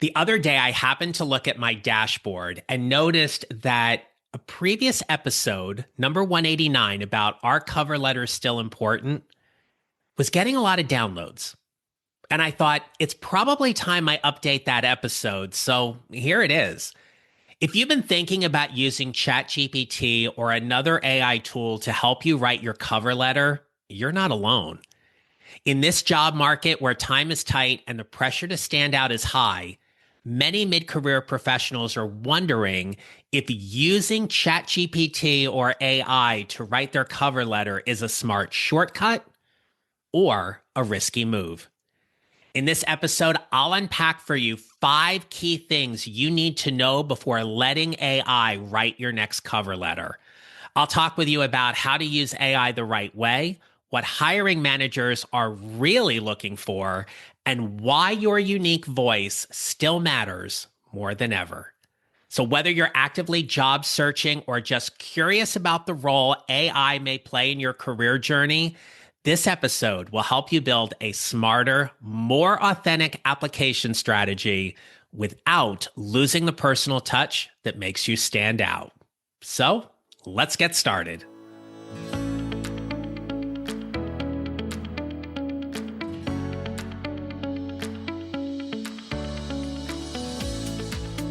The other day, I happened to look at my dashboard and noticed that a previous episode, number 189, about our cover letter is still important, was getting a lot of downloads. And I thought it's probably time I update that episode. So here it is. If you've been thinking about using ChatGPT or another AI tool to help you write your cover letter, you're not alone. In this job market where time is tight and the pressure to stand out is high, many mid career professionals are wondering if using ChatGPT or AI to write their cover letter is a smart shortcut or a risky move. In this episode, I'll unpack for you 5 key things you need to know before letting AI write your next cover letter. I'll talk with you about how to use AI the right way, what hiring managers are really looking for, and why your unique voice still matters more than ever. So, whether you're actively job searching or just curious about the role AI may play in your career journey, this episode will help you build a smarter, more authentic application strategy without losing the personal touch that makes you stand out. So, let's get started.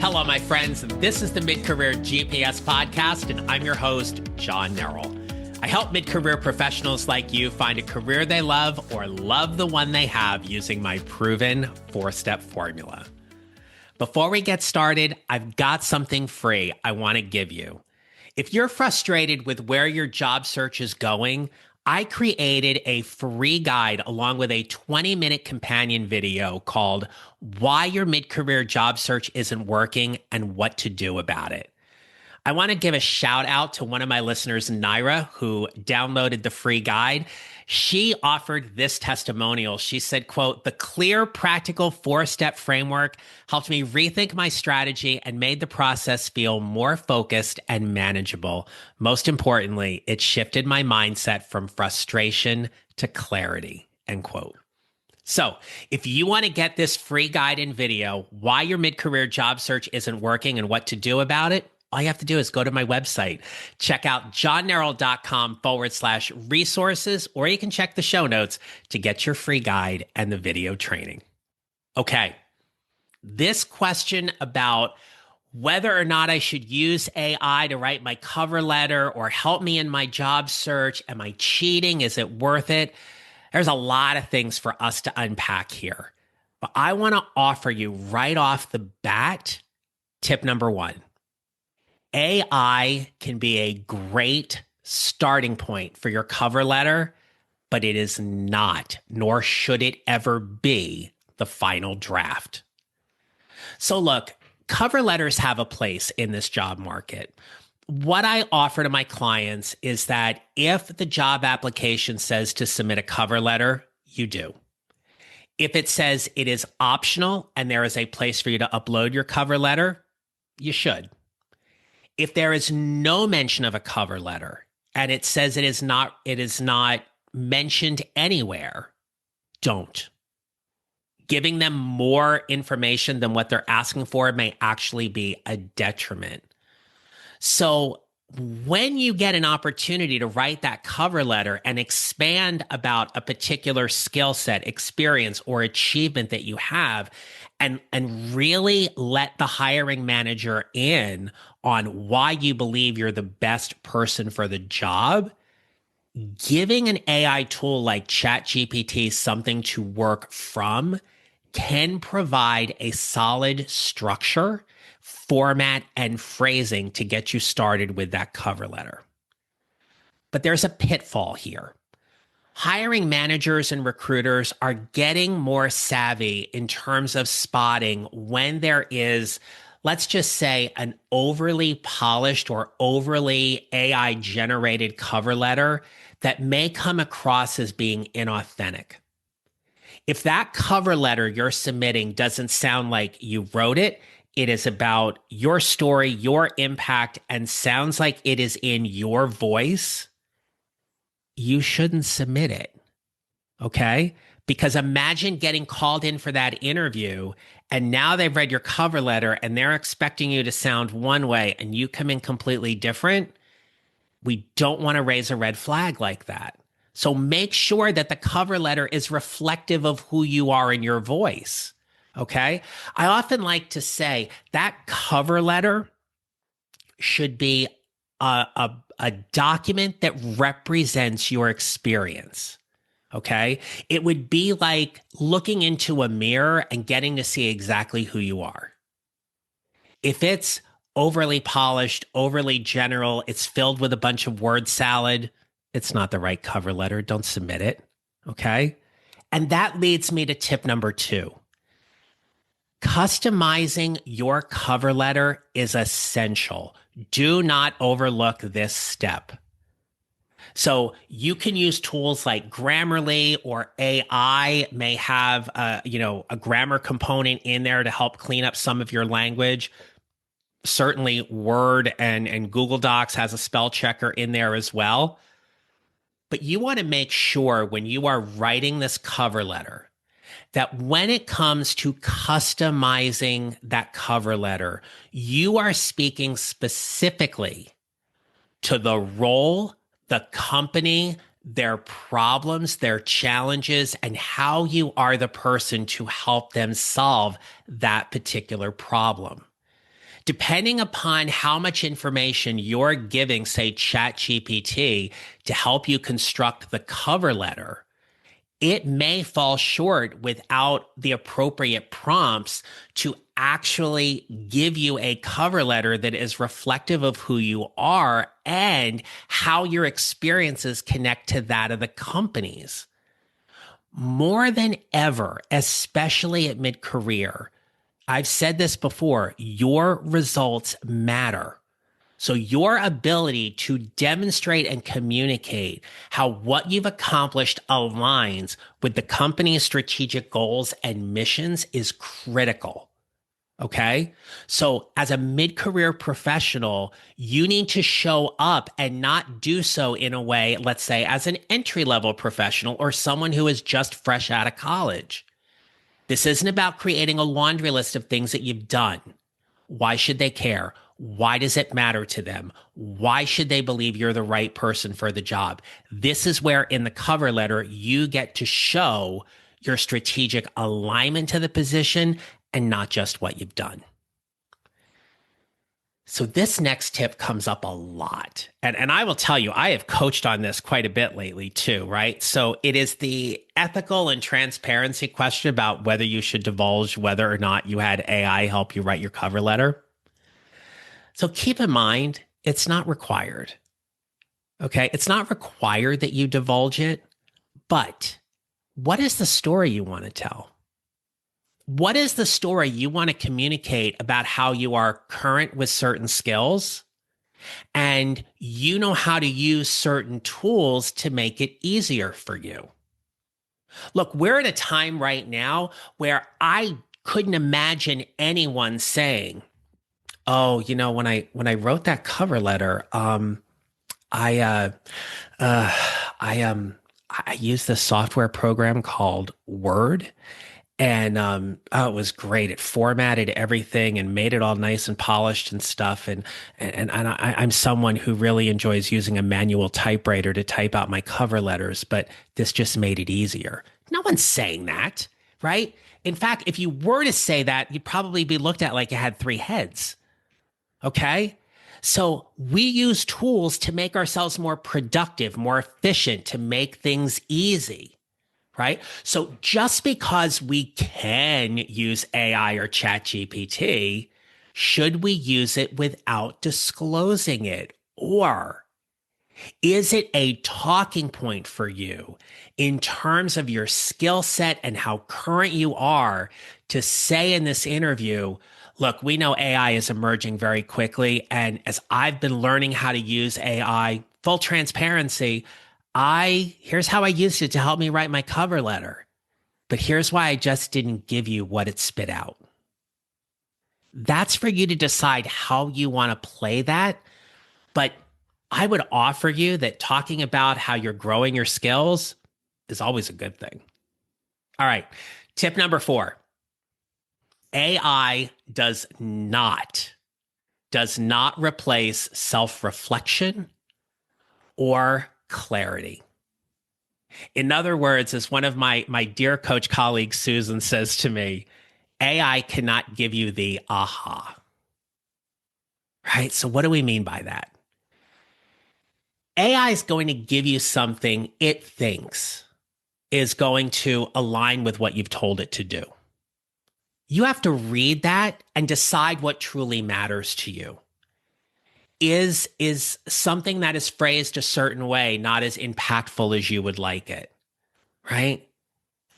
Hello, my friends. This is the Mid-Career GPS podcast, and I'm your host, John Neral. I help mid-career professionals like you find a career they love or love the one they have using my proven 4-step formula. Before we get started, I've got something free I want to give you. If you're frustrated with where your job search is going, I created a free guide along with a 20-minute companion video called Why Your Mid-Career Job Search Isn't Working and What to Do About It. I want to give a shout out to one of my listeners, Naira, who downloaded the free guide. She offered this testimonial. She said, quote, "The clear, practical 4-step framework helped me rethink my strategy and made the process feel more focused and manageable. Most importantly, it shifted my mindset from frustration to clarity," end quote. So, if you want to get this free guide and video, Why Your Mid-Career Job Search Isn't Working and What to Do About It, all you have to do is go to my website, check out johnneral.com/resources, or you can check the show notes to get your free guide and the video training. Okay, this question about whether or not I should use AI to write my cover letter or help me in my job search, am I cheating? Is it worth it? There's a lot of things for us to unpack here. But I want to offer you right off the bat, tip number 1. AI can be a great starting point for your cover letter, but it is not, nor should it ever be, the final draft. So look, cover letters have a place in this job market. What I offer to my clients is that if the job application says to submit a cover letter, you do. If it says it is optional and there is a place for you to upload your cover letter, you should. If there is no mention of a cover letter and it says it is not mentioned anywhere, don't. Giving them more information than what they're asking for may actually be a detriment. So when you get an opportunity to write that cover letter and expand about a particular skill set, experience, or achievement that you have, and really let the hiring manager in on why you believe you're the best person for the job, giving an AI tool like ChatGPT something to work from can provide a solid structure, format, and phrasing to get you started with that cover letter. But there's a pitfall here. Hiring managers and recruiters are getting more savvy in terms of spotting when there is, let's just say, an overly polished or overly AI generated cover letter that may come across as being inauthentic. If that cover letter you're submitting doesn't sound like you wrote it, it is about your story, your impact, and sounds like it is in your voice, you shouldn't submit it. Okay? Because imagine getting called in for that interview and now they've read your cover letter and they're expecting you to sound one way and you come in completely different. We don't want to raise a red flag like that. So make sure that the cover letter is reflective of who you are in your voice. Okay. I often like to say that cover letter should be a document that represents your experience. Okay. It would be like looking into a mirror and getting to see exactly who you are. If it's overly polished, overly general, it's filled with a bunch of word salad, it's not the right cover letter. Don't submit it. Okay. And that leads me to tip number 2. Customizing your cover letter is essential. Do not overlook this step. So you can use tools like Grammarly, or AI may have a grammar component in there to help clean up some of your language. Certainly Word and Google Docs has a spell checker in there as well. But you want to make sure when you are writing this cover letter that when it comes to customizing that cover letter, you are speaking specifically to the role, the company, their problems, their challenges, and how you are the person to help them solve that particular problem. Depending upon how much information you're giving, say, ChatGPT, to help you construct the cover letter, it may fall short without the appropriate prompts to actually give you a cover letter that is reflective of who you are and how your experiences connect to that of the company's. More than ever, especially at mid-career, I've said this before, your results matter. So your ability to demonstrate and communicate how what you've accomplished aligns with the company's strategic goals and missions is critical. Okay. So as a mid-career professional, you need to show up and not do so in a way, let's say, as an entry-level professional or someone who is just fresh out of college. This isn't about creating a laundry list of things that you've done. Why should they care? Why does it matter to them? Why should they believe you're the right person for the job? This is where in the cover letter, you get to show your strategic alignment to the position and not just what you've done. So this next tip comes up a lot. And I will tell you, I have coached on this quite a bit lately too, right? So it is the ethical and transparency question about whether you should divulge whether or not you had AI help you write your cover letter. So keep in mind, it's not required. Okay. It's not required that you divulge it, but what is the story you want to tell? What is the story you want to communicate about how you are current with certain skills and you know how to use certain tools to make it easier for you? Look, we're at a time right now where I couldn't imagine anyone saying, "Oh, when I wrote that cover letter, I I used this software program called Word, and it was great. It formatted everything and made it all nice and polished and stuff. I'm someone who really enjoys using a manual typewriter to type out my cover letters, but this just made it easier." No one's saying that, right? In fact, if you were to say that, you'd probably be looked at like you had 3 heads. Okay. So we use tools to make ourselves more productive, more efficient, to make things easy, right? So just because we can use AI or ChatGPT, should we use it without disclosing it? Or is it a talking point for you in terms of your skill set and how current you are to say in this interview, look, we know AI is emerging very quickly. And as I've been learning how to use AI, full transparency, here's how I used it to help me write my cover letter. But here's why I just didn't give you what it spit out. That's for you to decide how you want to play that. But I would offer you that talking about how you're growing your skills is always a good thing. All right. Tip number 4. AI does not replace self-reflection or clarity. In other words, as one of my dear coach colleagues, Susan, says to me, AI cannot give you the aha. Right? So what do we mean by that? AI is going to give you something it thinks is going to align with what you've told it to do. You have to read that and decide what truly matters to you. Is something that is phrased a certain way not as impactful as you would like it, right?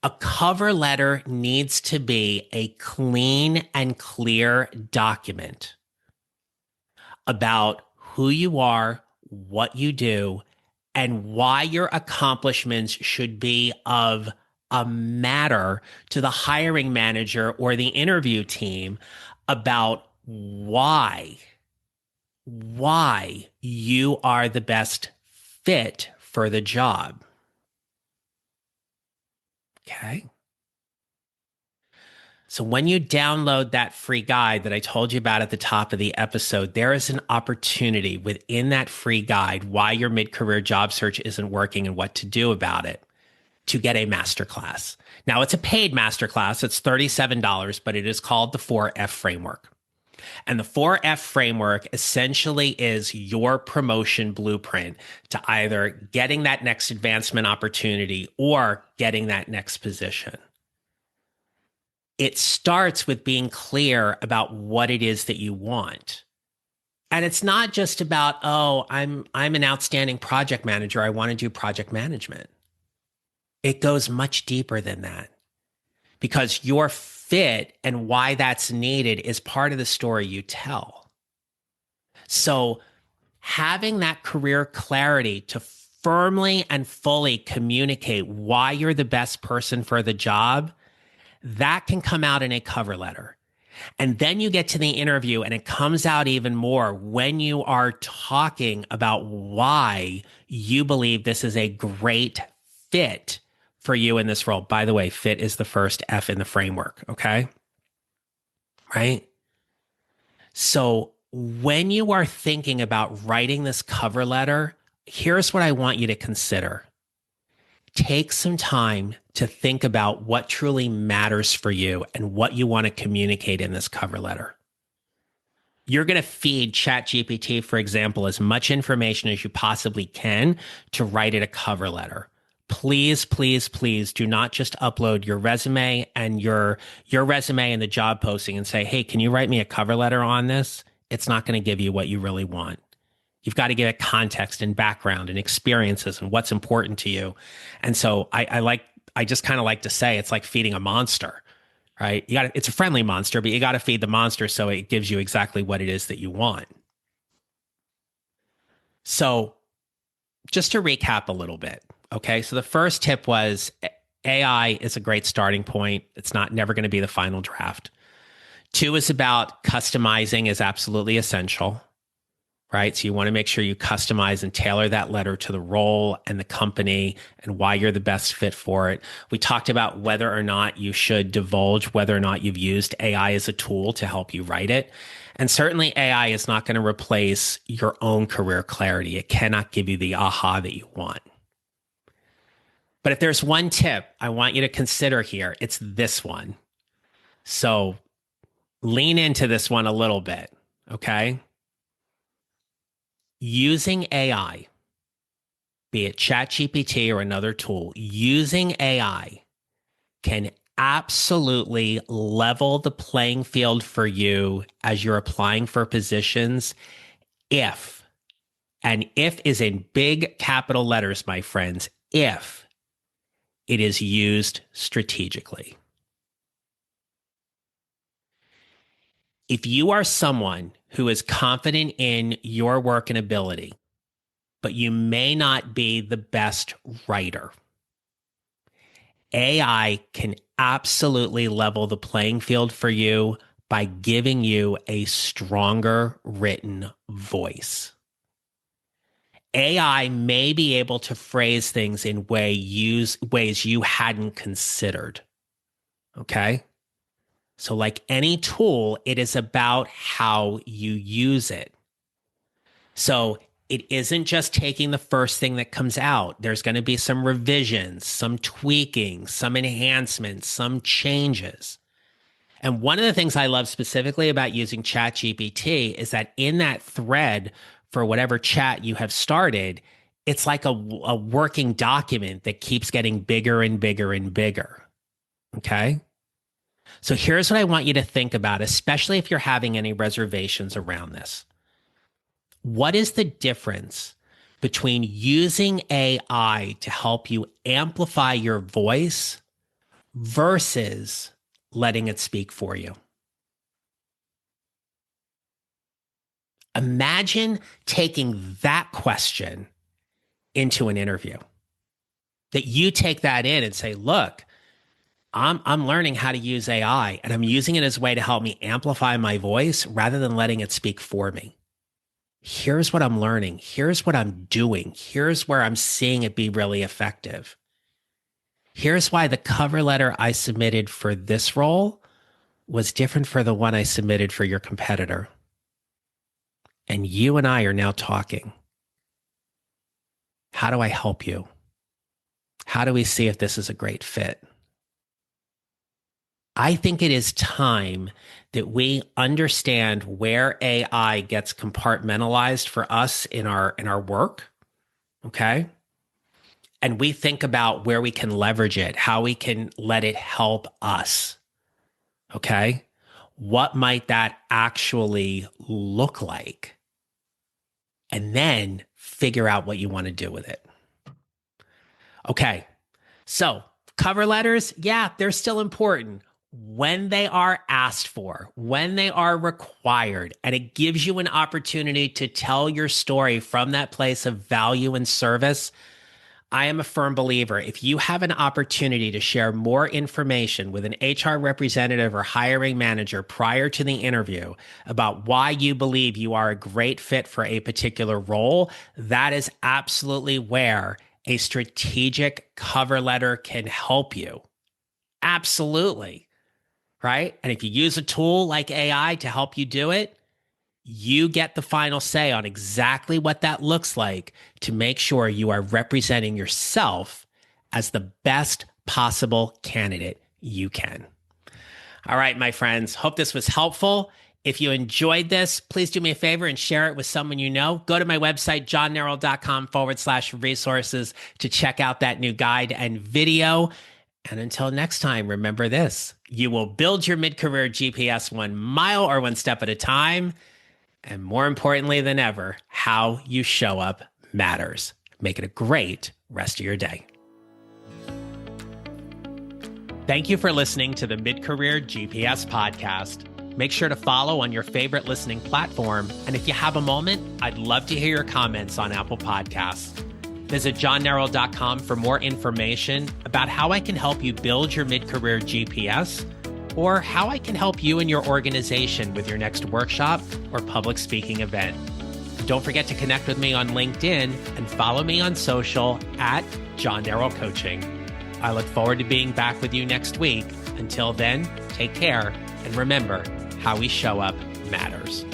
A cover letter needs to be a clean and clear document about who you are, what you do, and why your accomplishments should be of a matter to the hiring manager or the interview team about why you are the best fit for the job. Okay. So when you download that free guide that I told you about at the top of the episode, there is an opportunity within that free guide why your mid-career job search isn't working and what to do about it to get a masterclass. Now it's a paid masterclass. It's $37, but it is called the 4F framework. And the 4F framework essentially is your promotion blueprint to either getting that next advancement opportunity or getting that next position. It starts with being clear about what it is that you want. And it's not just about, oh, I'm an outstanding project manager. I want to do project management. It goes much deeper than that because your fit and why that's needed is part of the story you tell. So having that career clarity to firmly and fully communicate why you're the best person for the job, that can come out in a cover letter. And then you get to the interview and it comes out even more when you are talking about why you believe this is a great fit for you in this role. By the way, fit is the first F in the framework. Okay. Right. So when you are thinking about writing this cover letter, here's what I want you to consider. Take some time to think about what truly matters for you and what you want to communicate in this cover letter. You're going to feed ChatGPT, for example, as much information as you possibly can to write it a cover letter. Please, please, please do not just upload your resume and your resume and the job posting and say, hey, can you write me a cover letter on this? It's not going to give you what you really want. You've got to give it context and background and experiences and what's important to you. And so I just kind of like to say it's like feeding a monster, right? It's a friendly monster, but you got to feed the monster so it gives you exactly what it is that you want. So just to recap a little bit. Okay. So the first tip was AI is a great starting point. It's never going to be the final draft. 2 is about customizing is absolutely essential. Right? So you want to make sure you customize and tailor that letter to the role and the company and why you're the best fit for it. We talked about whether or not you should divulge whether or not you've used AI as a tool to help you write it. And certainly AI is not going to replace your own career clarity. It cannot give you the aha that you want. But if there's one tip I want you to consider here, it's this one. So lean into this one a little bit, okay? Using AI, be it ChatGPT or another tool, using AI can absolutely level the playing field for you as you're applying for positions if, and if is in big capital letters, my friends, if it is used strategically. If you are someone who is confident in your work and ability, but you may not be the best writer, AI can absolutely level the playing field for you by giving you a stronger written voice. AI may be able to phrase things in ways you hadn't considered. Okay. So, like any tool, it is about how you use it. So, it isn't just taking the first thing that comes out. There's going to be some revisions, some tweaking, some enhancements, some changes. And one of the things I love specifically about using ChatGPT is that in that thread for whatever chat you have started, it's like a working document that keeps getting bigger and bigger and bigger. Okay. So here's what I want you to think about, especially if you're having any reservations around this. What is the difference between using AI to help you amplify your voice versus letting it speak for you? Imagine taking that question into an interview, that you take that in and say, look, I'm learning how to use AI and I'm using it as a way to help me amplify my voice rather than letting it speak for me. Here's what I'm learning. Here's what I'm doing. Here's where I'm seeing it be really effective. Here's why the cover letter I submitted for this role was different for the one I submitted for your competitor. And you and I are now talking. How do I help you? How do we see if this is a great fit? I think it is time that we understand where AI gets compartmentalized for us in our work, okay? And we think about where we can leverage it, how we can let it help us, okay? What might that actually look like? And then figure out what you want to do with it. Okay, so cover letters, yeah, they're still important when they are asked for, when they are required, and it gives you an opportunity to tell your story from that place of value and service. I am a firm believer. If you have an opportunity to share more information with an HR representative or hiring manager prior to the interview about why you believe you are a great fit for a particular role, that is absolutely where a strategic cover letter can help you. Absolutely. Right? And if you use a tool like AI to help you do it, you get the final say on exactly what that looks like to make sure you are representing yourself as the best possible candidate you can. All right, my friends, hope this was helpful. If you enjoyed this, please do me a favor and share it with someone you know. Go to my website, johnneral.com/resources to check out that new guide and video. And until next time, remember this: you will build your mid-career GPS 1 mile or 1 step at a time. And more importantly than ever, how you show up matters. Make it a great rest of your day. Thank you for listening to the Mid-Career GPS podcast. Make sure to follow on your favorite listening platform. And if you have a moment, I'd love to hear your comments on Apple Podcasts. Visit johnneral.com for more information about how I can help you build your mid-career GPS, or how I can help you and your organization with your next workshop or public speaking event. Don't forget to connect with me on LinkedIn and follow me on social at John Neral Coaching. I look forward to being back with you next week. Until then, take care, and remember, how we show up matters.